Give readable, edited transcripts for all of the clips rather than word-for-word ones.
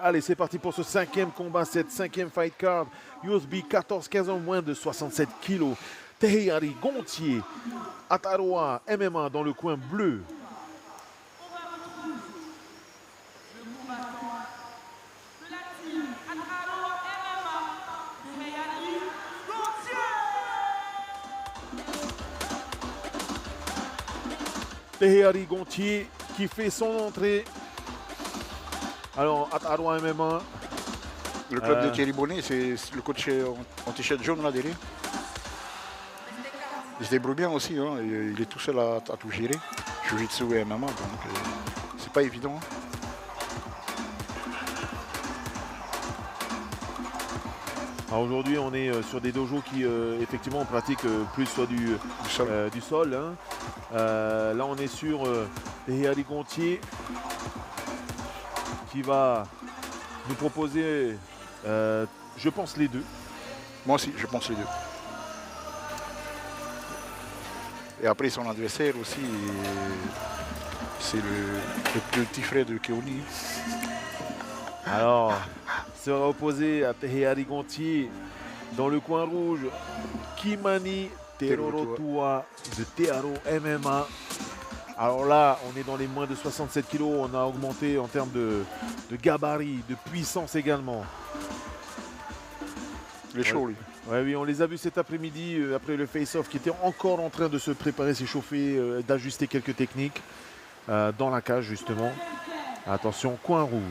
Allez, c'est parti pour ce cinquième combat, cette cinquième fight card. USB 14-15 ans moins de 67 kilos. Teheyari Gontier, Ataroa MMA dans le coin bleu. Teheyari Gontier qui fait son entrée. Alors, Ataroa MMA. Le club de Thierry Bonnet, c'est le coach en t-shirt jaune là derrière. Il se débrouille bien aussi, hein. Il est tout seul à tout gérer. Jiu-Jitsu et MMA, donc c'est pas évident. Alors aujourd'hui, on est sur des dojos qui effectivement pratiquent plus soit du sol. Hein. Là, on est sur Teheyari Gontier qui va nous proposer, je pense, les deux. Moi aussi, je pense les deux. Et après, son adversaire aussi, c'est le petit frère de Keoni. Alors, sera opposé à Teheyari Gontier dans le coin rouge, Kimani Terorotua de Tearo MMA. Alors là, on est dans les moins de 67 kg, on a augmenté en termes de gabarit, de puissance également. Il est chaud, lui. Ouais, oui, on les a vus cet après-midi, après le face-off, qui était encore en train de se préparer, s'échauffer, d'ajuster quelques techniques dans la cage, justement. Attention, coin rouge.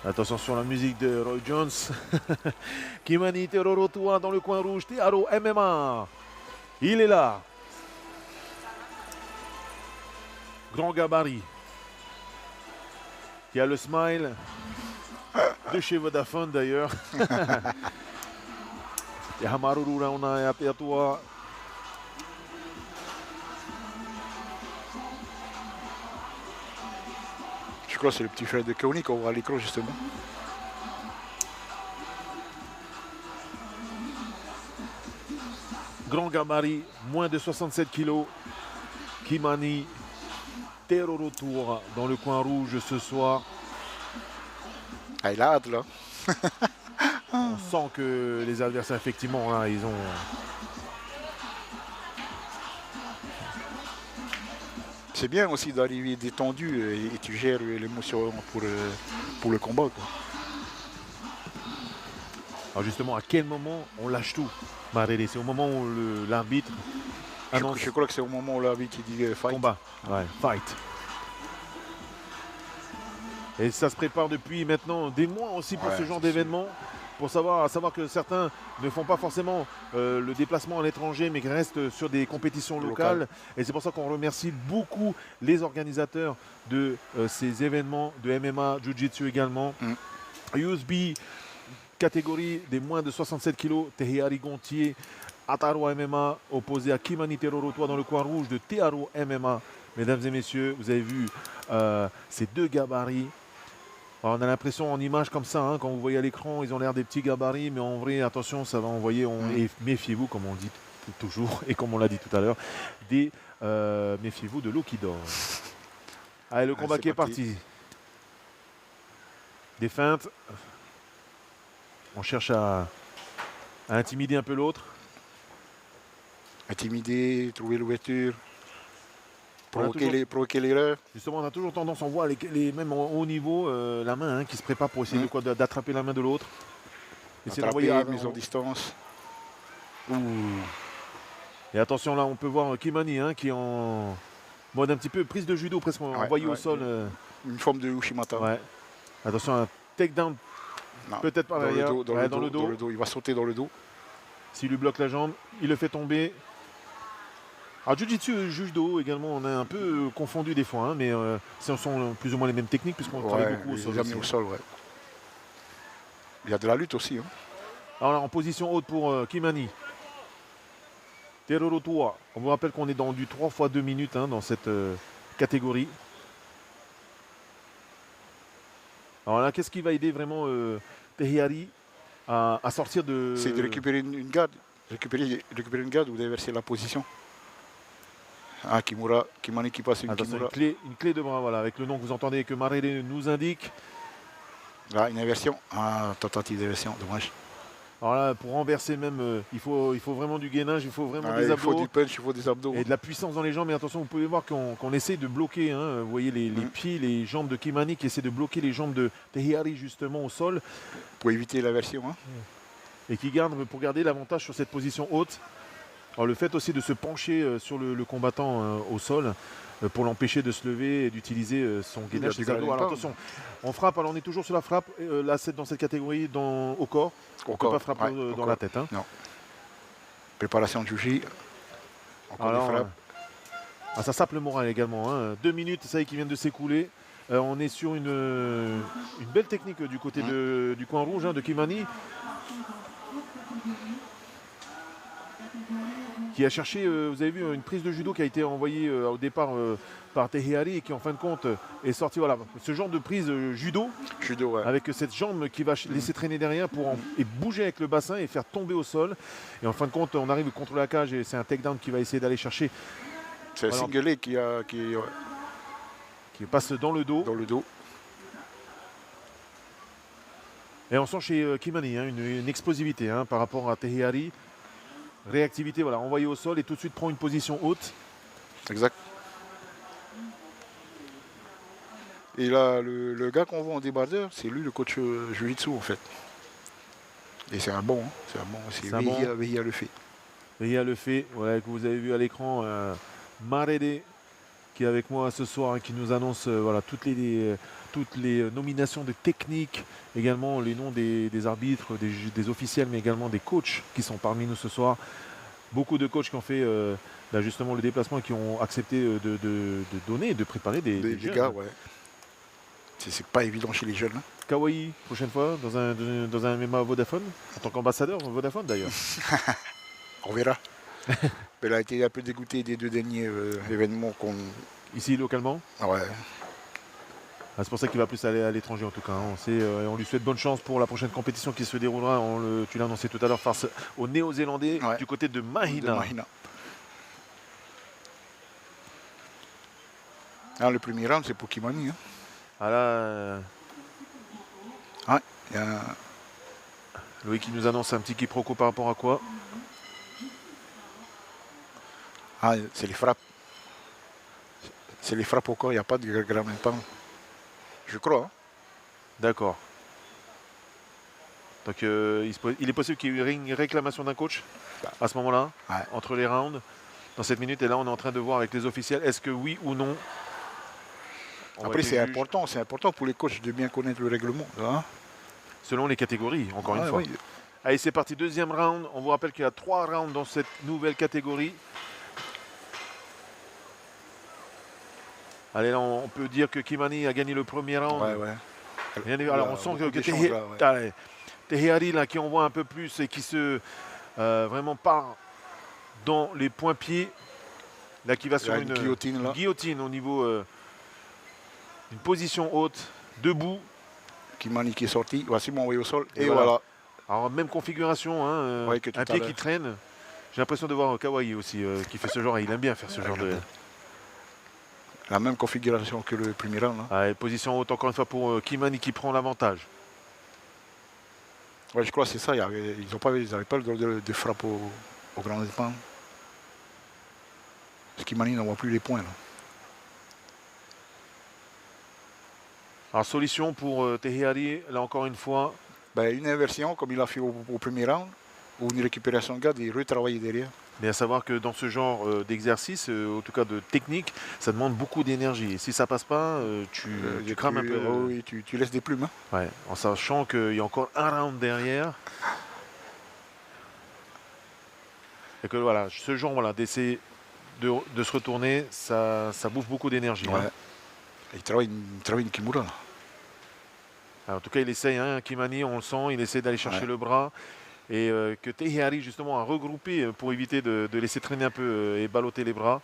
Attention sur la musique de Roy Jones. Kimani Terorotua dans le coin rouge. Tearo MMA. Il est là. Grand gabarit. Qui a le smile de chez Vodafone d'ailleurs. Yahamaruru Rauna et Apeatua. Je crois que c'est le petit frère de Keoni qu'on voit à l'écran justement. Grand gabarit, moins de 67 kg. Kimani Terorotua dans le coin rouge ce soir. Ah, il a hâte là. On sent que les adversaires, effectivement, là, ils ont... C'est bien aussi d'arriver détendu et tu gères l'émotion pour le combat, quoi. Alors justement, à quel moment on lâche tout, Marere? C'est au moment où l'arbitre annonce... Je crois que c'est au moment où l'arbitre dit fight. Combat, ouais, fight. Et ça se prépare depuis maintenant des mois aussi pour ce genre d'événement. Pour savoir que certains ne font pas forcément le déplacement à l'étranger, mais qui restent sur des compétitions locales. Et c'est pour ça qu'on remercie beaucoup les organisateurs de ces événements de MMA, Jiu-Jitsu également. USB, catégorie des moins de 67 kg, Teheyari Gontier, Ataroa MMA, opposé à Kimani Terorotua dans le coin rouge de Tearo MMA. Mesdames et messieurs, vous avez vu ces deux gabarits. Alors on a l'impression en image comme ça, hein, quand vous voyez à l'écran, ils ont l'air des petits gabarits, mais en vrai, attention, ça va envoyer, et méfiez-vous, comme on dit toujours, et comme on l'a dit tout à l'heure, méfiez-vous de l'eau qui dort. Allez, le combat qui est parti. Des feintes. On cherche à intimider un peu l'autre. Intimider, trouver l'ouverture. Provoquer l'erreur. Justement, on a toujours tendance, on voit même en haut niveau, la main qui se prépare pour essayer d'attraper la main de l'autre. Attraper, mise en distance. Et attention, là, on peut voir Kimani qui est en mode un petit peu prise de judo, presque envoyé au sol. Une forme de Ushimata. Ouais. Attention, un takedown, peut-être par derrière. Dans le dos. Il va sauter dans le dos. S'il lui bloque la jambe, il le fait tomber. Alors Jiu-Jitsu et Judo également, on a un peu confondu des fois, hein, mais ce sont plus ou moins les mêmes techniques puisqu'on travaille beaucoup au sol. Au sol, ouais. Il y a de la lutte aussi. Hein. Alors là, en position haute pour Kimani. Terorotua. On vous rappelle qu'on est dans du 3 x 2 minutes dans cette catégorie. Alors là, qu'est-ce qui va aider vraiment Teheyari? à sortir de... C'est de récupérer une garde. Récupérer une garde ou d'inverser la position. Ah, Kimani qui passe une Attention, Kimura. une clé de bras, voilà, avec le nom que vous entendez et que Marele nous indique. Là, une inversion. Ah, tentative d'inversion, dommage. Alors là, pour renverser même, il faut vraiment du gainage, il faut vraiment des Il abdos. faut du punch, il faut des abdos. Et de la puissance dans les jambes. Mais attention, vous pouvez voir qu'on essaie de bloquer. Hein, vous voyez les pieds, les jambes de Kimani qui essaient de bloquer les jambes de Tehiari justement au sol. Pour éviter l'inversion. Hein. Et qui garde pour garder l'avantage sur cette position haute. Alors, le fait aussi de se pencher sur le combattant au sol pour l'empêcher de se lever et d'utiliser son gainage, ses abdos. Alors attention, on frappe, alors on est toujours sur la frappe. Là, c'est dans cette catégorie au corps. On ne peut pas frapper dans la tête. Hein. Non. Préparation de Juji. Encore des frappes. Ça sape le moral également. Hein. 2 minutes, ça y est, qui viennent de s'écouler. On est sur une belle technique du côté du coin rouge de Kimani. Qui a cherché, vous avez vu, une prise de judo qui a été envoyée au départ par Tehiari et qui en fin de compte est sorti. Voilà, ce genre de prise judo, ouais. avec cette jambe qui va laisser traîner derrière pour et bouger avec le bassin et faire tomber au sol. Et en fin de compte, on arrive contre la cage et c'est un takedown qui va essayer d'aller chercher. C'est un single qui passe dans le dos. Et on sent chez Kimani une explosivité par rapport à Tehiari. Réactivité, voilà, envoyé au sol et tout de suite prend une position haute. Exact. Et là, le gars qu'on voit en débardeur, c'est lui le coach Jiu-Jitsu en fait. Et c'est un bon, c'est Vehia le fait. Vehia le fait, voilà, que vous avez vu à l'écran, Marele qui est avec moi ce soir, qui nous annonce voilà, toutes les nominations de techniques, également les noms des arbitres, des officiels, mais également des coachs qui sont parmi nous ce soir. Beaucoup de coachs qui ont fait justement le déplacement et qui ont accepté de donner et de préparer des jeunes. Gars, ouais. C'est pas évident chez les jeunes. Hein. Kawhi, prochaine fois, dans un MMA Vodafone, en tant qu'ambassadeur Vodafone d'ailleurs. On verra. Elle a été un peu dégoûtée des 2 derniers événements qu'on... Ici, localement? Ouais. C'est pour ça qu'il va plus aller à l'étranger en tout cas. On lui souhaite bonne chance pour la prochaine compétition qui se déroulera, tu l'as annoncé tout à l'heure, face aux Néo-Zélandais du côté de Mahina. Le premier round, c'est pour Kimani. Hein. Ah là... y a... Loïc qui nous annonce un petit quiproquo par rapport à quoi? C'est les frappes. C'est les frappes au corps, il n'y a pas de grand impact. Je crois. Hein. D'accord. Donc il est possible qu'il y ait une réclamation d'un coach à ce moment-là, entre les rounds, dans cette minute. Et là, on est en train de voir avec les officiels, est-ce que oui ou non. Après, c'est important pour les coachs de bien connaître le règlement. Hein. Selon les catégories, encore une fois. Oui. Allez, c'est parti, 2e round. On vous rappelle qu'il y a 3 rounds dans cette nouvelle catégorie. Allez, là, on peut dire que Kimani a gagné le premier round. Alors, on sent que Tehiari, là, qui envoie un peu plus et qui se vraiment part dans les points-pieds. Là, qui va sur une guillotine au niveau d'une position haute, debout. Kimani qui est sorti, voici mon envoyé au sol. Et voilà. Alors, même configuration, un pied qui traîne. J'ai l'impression de voir Kawhi aussi, qui fait ce genre, et il aime bien faire ce genre de... La même configuration que le premier round. Hein. Position haute encore une fois pour Kimani qui prend l'avantage. Ouais, je crois que c'est ça. Ils n'avaient pas de frappe au grand départ. Parce que Kimani n'envoie plus les points. Là. Alors solution pour Tehiari, là encore une fois. Une inversion comme il a fait au premier round. Ou une récupération de garde et retravailler derrière. Mais à savoir que dans ce genre d'exercice, en tout cas de technique, ça demande beaucoup d'énergie. Et si ça passe pas, tu crames un peu. Oui, tu laisses des plumes. Hein. Ouais, en sachant qu'il y a encore un round derrière. Et que voilà, ce genre d'essayer de se retourner, ça bouffe beaucoup d'énergie. Ouais. Hein. Il travaille une Kimura. Là. Alors, en tout cas, il essaye, Kimani, on le sent, il essaie d'aller chercher le bras. Et que Tehiari justement a regroupé pour éviter de laisser traîner un peu et balloter les bras.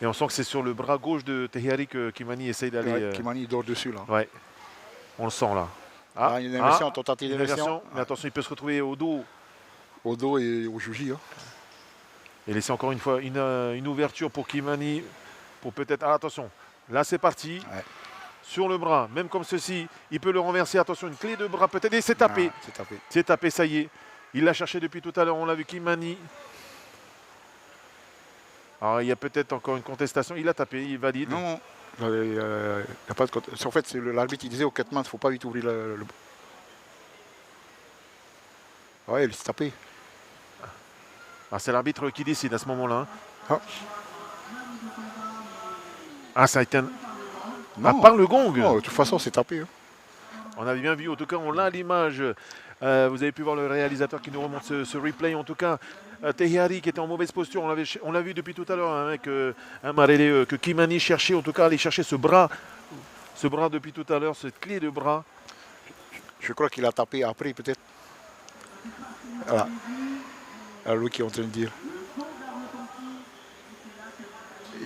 Et on sent que c'est sur le bras gauche de Tehiari que Kimani essaye d'aller... Kimani dort dessus là. Ouais, on le sent là. Une inversion, tentative d'inversion. Mais attention, il peut se retrouver au dos. Au dos et au juji. Hein. Et laisser encore une fois une ouverture pour Kimani. Pour peut-être... Ah, attention, là c'est parti. Ouais. Sur le bras, même comme ceci, il peut le renverser. Attention, une clé de bras peut-être. Et c'est tapé. C'est tapé. C'est tapé, ça y est. Il l'a cherché depuis tout à l'heure, on l'a vu, Kimani. Alors il y a peut-être encore une contestation. Il a tapé, il valide. Non, il n'y a pas de contestation. En fait, l'arbitre il disait au 4 mains, il ne faut pas vite ouvrir le... Ouais, il s'est tapé. Ah, c'est l'arbitre qui décide à ce moment-là. Hein. Ah, ça a été un... Non. À part le gong. Non, de toute façon, c'est tapé. Hein. On avait bien vu, en tout cas, on l'a à l'image. Vous avez pu voir le réalisateur qui nous remonte ce replay. En tout cas, Tehari qui était en mauvaise posture. On l'a vu depuis tout à l'heure avec un Marele que Kimani cherchait. En tout cas, aller chercher ce bras depuis tout à l'heure, cette clé de bras. Je crois qu'il a tapé après, peut-être. Voilà. Alors, lui qui est en train de dire.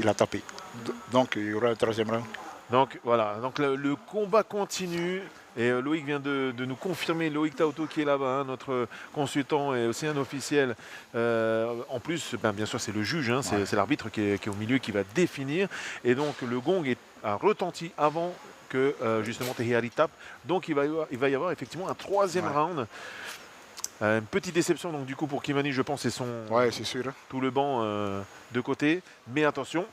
Il a tapé. Donc, il y aura un troisième round. Donc voilà, donc le combat continue et Loïc vient de nous confirmer, Loïc Taoto qui est là-bas, hein, notre consultant et aussi un officiel. En plus, bien sûr c'est le juge, hein, c'est l'arbitre qui est au milieu qui va définir. Et donc le gong a retenti avant que justement Tehari tape. Donc il va y avoir effectivement un troisième round. Une petite déception donc du coup pour Kimani, je pense, et son c'est sûr. Hein. Tout le banc de côté. Mais attention.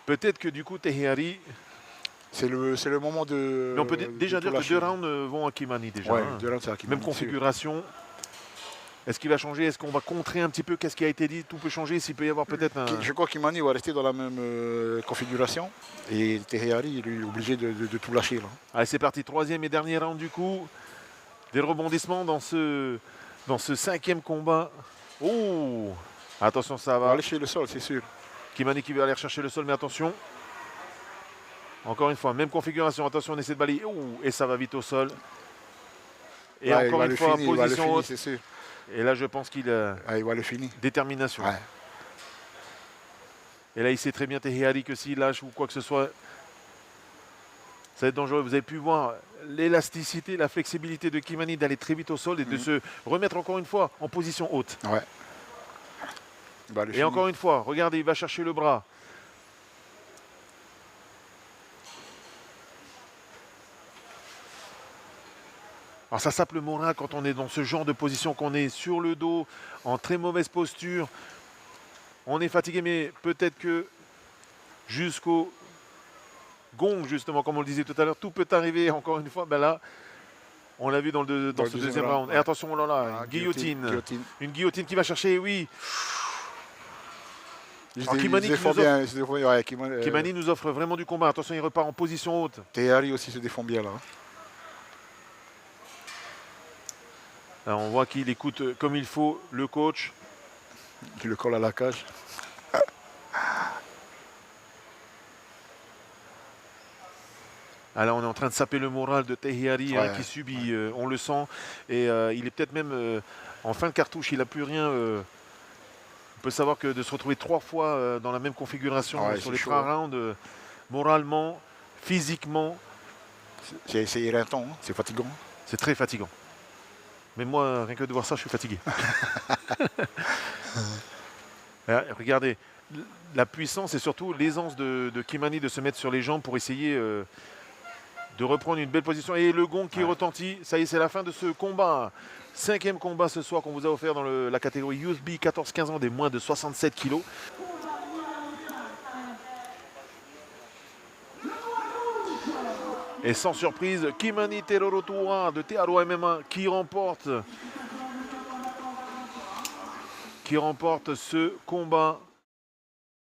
Peut-être que du coup, Tehari... C'est le moment de... Mais on peut déjà dire que 2 rounds vont à Kimani déjà. Ouais, 2 rounds à Kimani. Même configuration. Est-ce qu'il va changer? Est-ce qu'on va contrer un petit peu? Qu'est-ce qui a été dit? Tout peut changer. S'il peut y avoir peut-être un... Je crois que Kimani va rester dans la même configuration. Et Tehari, il est obligé de tout lâcher. Là. Allez, c'est parti. 3e et dernier round du coup. Des rebondissements dans ce 5e combat. Oh! Attention, ça va. On va aller chez le sol, c'est sûr. Kimani qui veut aller chercher le sol, mais attention. Encore une fois, même configuration. Attention, on essaie de balayer. Et ça va vite au sol. Et encore une fois, position haute. Sûr. Et là, je pense qu'il a il va le finir. Détermination. Ouais. Et là, il sait très bien Tehari que s'il lâche ou quoi que ce soit, ça va être dangereux. Vous avez pu voir l'élasticité, la flexibilité de Kimani d'aller très vite au sol et de se remettre encore une fois en position haute. Ouais. Et encore une fois, regardez, il va chercher le bras. Alors ça sape le moral quand on est dans ce genre de position, qu'on est sur le dos, en très mauvaise posture. On est fatigué, mais peut-être que jusqu'au gong, justement, comme on le disait tout à l'heure, tout peut arriver. Encore une fois, là, on l'a vu dans ce deuxième round. Ouais. Et attention, oh là là, une guillotine. Une guillotine qui va chercher, oui. Kimani nous offre vraiment du combat. Attention, il repart en position haute. Tehari aussi se défend bien là. Alors, on voit qu'il écoute comme il faut le coach. Il le colle à la cage. Alors on est en train de saper le moral de Tehari qui subit, on le sent. Et il est peut-être même en fin de cartouche, il n'a plus rien. On peut savoir que de se retrouver 3 fois dans la même configuration sur les 3 rounds, moralement, physiquement. C'est éreintant, hein, c'est fatigant. C'est très fatigant. Mais moi, rien que de voir ça, je suis fatigué. Regardez, la puissance et surtout l'aisance de Kimani de se mettre sur les jambes pour essayer de reprendre une belle position. Et le gong qui retentit, ça y est, c'est la fin de ce combat. 5e combat ce soir qu'on vous a offert dans la catégorie Youth B 14-15 ans des moins de 67 kilos. Et sans surprise, Kimani Terorotua de Tearo MMA qui remporte ce combat